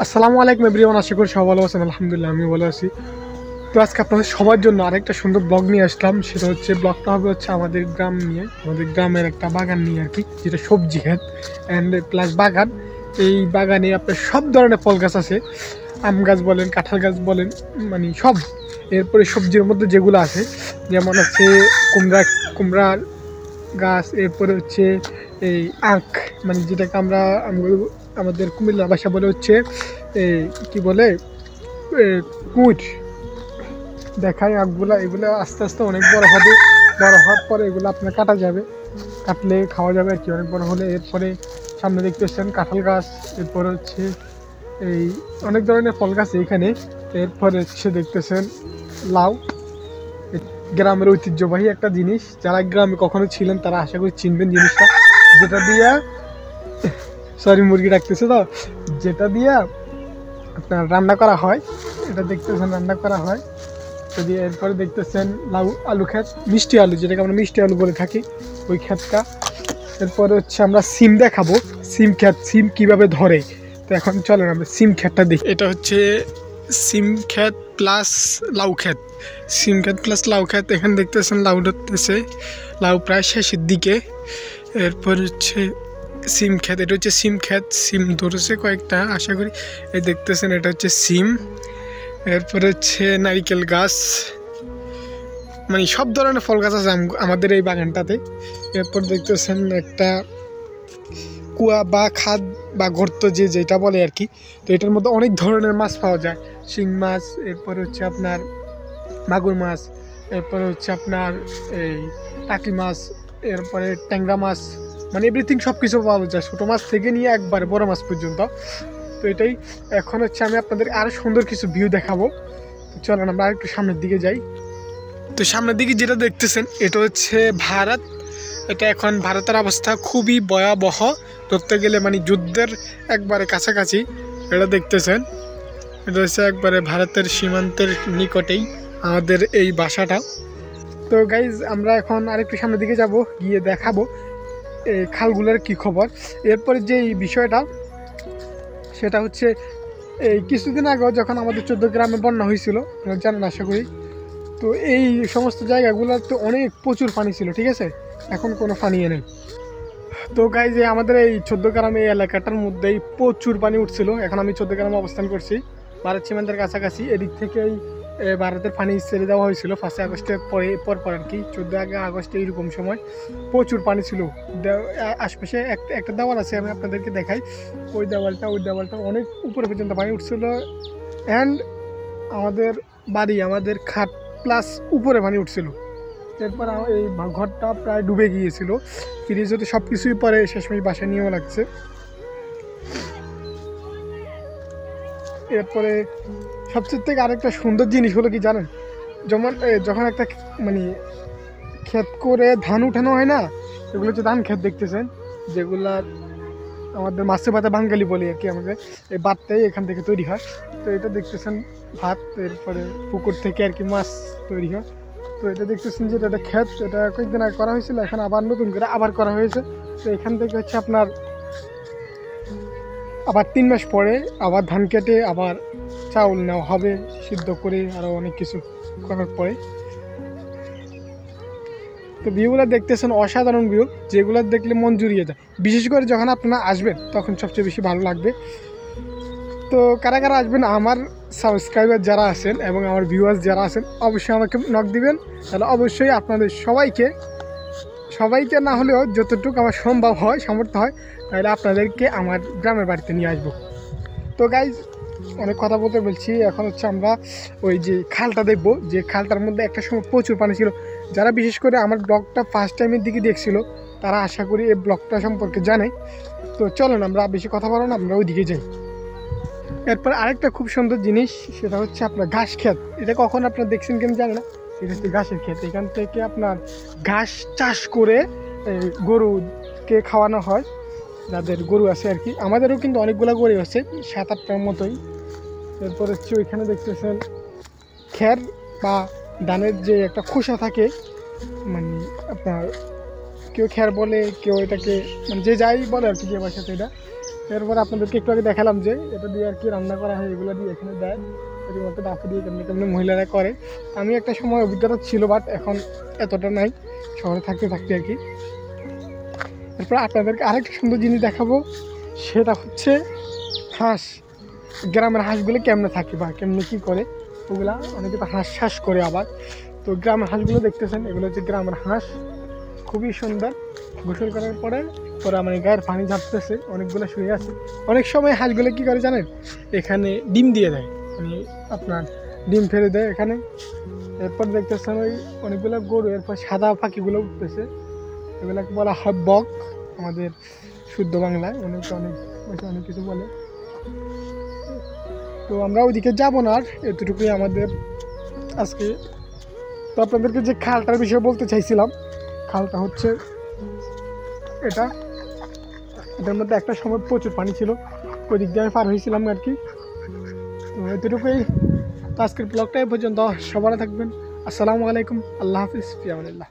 আসসালামু আলাইকুম এভরিওয়ান, আশা করি সবাই ভালো আছেন। আলহামদুলিল্লাহ আমি ভালো আছি। তো আজকে আপনাদের সবার জন্য আরেকটা সুন্দর ব্লগ নিয়ে আসলাম। সেটা হচ্ছে ব্লগটা হবে হচ্ছে আমাদের গ্রাম নিয়ে, আমাদের গ্রামের একটা বাগান নিয়ে আর কি, যেটা সবজি ক্ষেত অ্যান্ড প্লাস বাগান। এই বাগানে আপনার সব ধরনের ফল গাছ আছে, আম গাছ বলেন, কাঁঠাল গাছ বলেন, মানে সব। এরপরে সবজির মধ্যে যেগুলো আছে যেমন হচ্ছে কুমড়া কুমড়ার গাছ, এরপরে হচ্ছে এই আখ, মানে যেটাকে আমাদের কুমিল্লা ভাষা বলে হচ্ছে এই কি বলে কুঁচ দেখায় আখগুলা। এগুলো আস্তে আস্তে অনেক বড় হবে, বড় হওয়ার পরে এগুলো আপনার কাটা যাবে, কাটলে খাওয়া যাবে আর কি অনেক বড় হলে। এরপরে সামনে দেখতেছেন কাঁঠাল গাছ, এরপরে হচ্ছে এই অনেক ধরনের ফল গাছ এইখানে। এরপরে হচ্ছে দেখতেছেন লাউ, গ্রামের ঐতিহ্যবাহী একটা জিনিস। যারা গ্রামে কখনো ছিলেন তারা আশা করি চিনবেন জিনিসটা, যেটা দিয়া সরি মুরগি ডাকতেছে তো, যেটা দিয়া আপনার রান্না করা হয়। এটা দেখতেছেন রান্না করা হয়। যদি এরপরে দেখতেছেন লাউ, আলু ক্ষেত, মিষ্টি আলু যেটাকে আমরা মিষ্টি আলু বলে থাকি, ওই ক্ষেতটা। এরপরে হচ্ছে আমরা সিম দেখাবো, সিম ক্ষেত, সিম কিভাবে ধরে। তো এখন চলেন আমরা সিম ক্ষেতটা দেখি। এটা হচ্ছে সিম ক্ষেত প্লাস লাউ ক্ষেত, সিম ক্ষেত প্লাস লাউ ক্ষেত। এখানে দেখতেছেন লাউ ধরতেছে, লাউ প্রায় শেষের দিকে। এরপর হচ্ছে সিম ক্ষেত, এটা হচ্ছে সিম ক্ষেত, সিম ধরেছে কয়েকটা আশা করি। এই দেখতেছেন এটা হচ্ছে সিম। এরপরে হচ্ছে নারিকেল গাছ, মানে সব ধরনের ফল গাছ আছে আমাদের এই বাগানটাতে। এরপর দেখতেছেন একটা কুয়া বা খাদ বা গর্ত যেটা বলে আর কি। তো এটার মধ্যে অনেক ধরনের মাছ পাওয়া যায়, শিং মাছ, এরপরে হচ্ছে আপনার মাগুর মাছ, এরপরে হচ্ছে আপনার এই টাকি মাছ, এরপরে ট্যাংরা মাছ, মানে এভরিথিং সব কিছু পাওয়া যায়, ছোটো মাছ থেকে নিয়ে একবারে বড় মাছ পর্যন্ত। তো এটাই। এখন হচ্ছে আমি আপনাদের আরও সুন্দর কিছু ভিউ দেখাবো। তো চলেন আমরা আরেকটু সামনের দিকে যাই। তো সামনের দিকে যেটা দেখতেছেন এটা হচ্ছে ভারত। এটা এখন ভারতের অবস্থা খুবই ভয়াবহ, ধরতে গেলে মানে যুদ্ধের একবারে কাছাকাছি। এটা দেখতেছেন এটা হচ্ছে একবারে ভারতের সীমান্তের নিকটেই আমাদের এই বাসাটা। তো গাইজ আমরা এখন আরেকটু সামনের দিকে যাব, গিয়ে দেখাবো এই খালগুলোর কি খবর। এরপরে যে বিষয়টা সেটা হচ্ছে এই কিছুদিন আগেও যখন আমাদের 14 গ্রামে বন্যা হয়েছিল, আপনারা জানেন আশা করি। তো এই সমস্ত জায়গাগুলোতে অনেক প্রচুর পানি ছিল, ঠিক আছে, এখন কোনো পানি নেই। তো গাইজ আমাদের এই 14 গ্রামে এই এলাকাটার মধ্যেই প্রচুর পানি উঠছিল। এখন আমি 14 গ্রামে অবস্থান করছি, ভারত সীমান্তের কাছাকাছি। এদিক থেকেই ভারতের পানি ছেড়ে দেওয়া হয়েছিল 5 আগস্টের পর আর কি, 14 আগস্টে এইরকম সময় প্রচুর পানি ছিল। আশপাশে একটা দেওয়াল আছে, আমি আপনাদেরকে দেখাই। ওই দেওয়ালটা অনেক উপরে পর্যন্ত পানি উঠছিল। অ্যান্ড আমাদের বাড়ি, আমাদের খাট প্লাস উপরে পানি উঠছিল। এরপর এই ঘরটা প্রায় ডুবে গিয়েছিল, ফ্রিজ হতে সব কিছুই পরে শেষমেশ বাসায় নিয়েও লাগছে। এরপরে সবচেয়ে থেকে আরেকটা সুন্দর জিনিস হলো কি জানেন, যখন একটা মানে ক্ষেত করে ধান উঠানো হয় না, এগুলো হচ্ছে ধান ক্ষেত দেখতেছেন, যেগুলা আমাদের মাছে ভাতে বাঙালি বলি আর কি। আমাদের এই ভাতটাই এখান থেকে তৈরি হয়। তো এটা দেখতেছেন ভাত, এরপরে পুকুর থেকে আর কি মাছ তৈরি হয়। তো এটা দেখতেছেন যে এটা ক্ষেত, এটা কয়েকদিন আগে করা হয়েছিল, এখন আবার নতুন করে আবার করা হয়েছে। তো এখান থেকে হচ্ছে আপনার আবার 3 মাস পরে আবার ধান কেটে আবার চাউল নেওয়া হবে, সিদ্ধ করে আরও অনেক কিছু করার পরে। তো ভিউগুলো দেখতেছেন অসাধারণ ভিউ, যেগুলো দেখলে মন জুড়িয়ে যায়। বিশেষ করে যখন আপনারা আসবেন তখন সবচেয়ে বেশি ভালো লাগবে। তো কারা কারা আসবেন, আমার সাবস্ক্রাইবার যারা আছেন এবং আমার ভিউয়ার্স যারা আছেন, অবশ্যই আমাকে নক দিবেন। তাহলে অবশ্যই আপনাদের সবাইকে না হলেও যতটুকু আমার সম্ভব হয়, সামর্থ্য হয়, তাহলে আপনাদেরকে আমার গ্রামের বাড়িতে নিয়ে আসবো। তো গাইজ অনেক কথা বলছি, এখন হচ্ছে আমরা ওই যে খালটা দেখবো, যে খালটার মধ্যে একটা সময় প্রচুর পানি ছিল। যারা বিশেষ করে আমার ব্লগটা ফার্স্ট টাইমের দিকে দেখছিল তারা আশা করি এই ব্লগটা সম্পর্কে জানে। তো চলেন আমরা বেশি কথা বলো না, আমরা ওইদিকে যাই। এরপর আরেকটা খুব সুন্দর জিনিস, সেটা হচ্ছে আপনার ঘাস ক্ষেত। এটা কখন আপনার দেখছেন কেন জানি না, এটা হচ্ছে ঘাসের ক্ষেত। এখান থেকে আপনার ঘাস চাষ করে গরুকে খাওয়ানো হয়, যাদের গরু আছে আর কি। আমাদেরও কিন্তু অনেকগুলো গরু আছে, 7-8টার মতোই। এরপর হচ্ছে ওইখানে দেখতেছেন খ্যার বা ধানের যে একটা খোসা থাকে, মানে আপনার কেউ খ্যার বলে, কেউ এটাকে মানে যে যাই বলে আর কি, যে ভাষাতে এটা। এরপর আপনাদেরকে একটু আগে দেখালাম যে এটা দিয়ে আর কি রান্না করা হয়, এগুলো দিয়ে এখানে দেয় রীতিমতো ডাফে দিয়ে কেমনি কেমনি মহিলারা করে। আমি একটা সময় অভিজ্ঞতা ছিল, বাট এখন এতটা নাই শহরে থাকতে থাকতে আর কি। এরপর আপনাদেরকে আরেকটা সুন্দর জিনিস দেখাবো, সেটা হচ্ছে হাঁস। গ্রামের হাঁসগুলো কেমনে থাকে বা কেমনে কী করে, ওগুলা অনেকে তো হাঁস শ্বাস করে আবার। তো গ্রামের হাঁসগুলো দেখতেছেন, এগুলো হচ্ছে গ্রামের হাঁস, খুবই সুন্দর। গোসল করার পরে ওরা মানে গায়ের পানি ঝাপতেছে, অনেকগুলো শুয়ে আছে। অনেক সময় হাঁসগুলো কী করে জানেন, এখানে ডিম দিয়ে দেয়, মানে আপনার ডিম ফেলে দেয় এখানে। এরপর দেখতেছেন ওই অনেকগুলো গরু, এরপর সাদা পাখিগুলো উঠতেছে, এগুলোকে বলা হয় বক আমাদের শুদ্ধ বাংলায়, অনেক কিছু বলে। তো আমরা ওইদিকে যাবো না, আর এতটুকুই আমাদের আজকে। তো আপনাদেরকে যে খালটার বিষয়ে বলতে চাইছিলাম, খালটা হচ্ছে এটার মধ্যে একটা সময় প্রচুর পানি ছিল, ওই দিক দিয়ে আমি পার হয়েছিলাম আর কি। তো এতটুকুই। তো আজকের ব্লগটা এই পর্যন্ত, সবাই থাকবেন। আসসালামু আলাইকুম, আল্লাহ হাফিজ, ফি আমানিল্লাহ।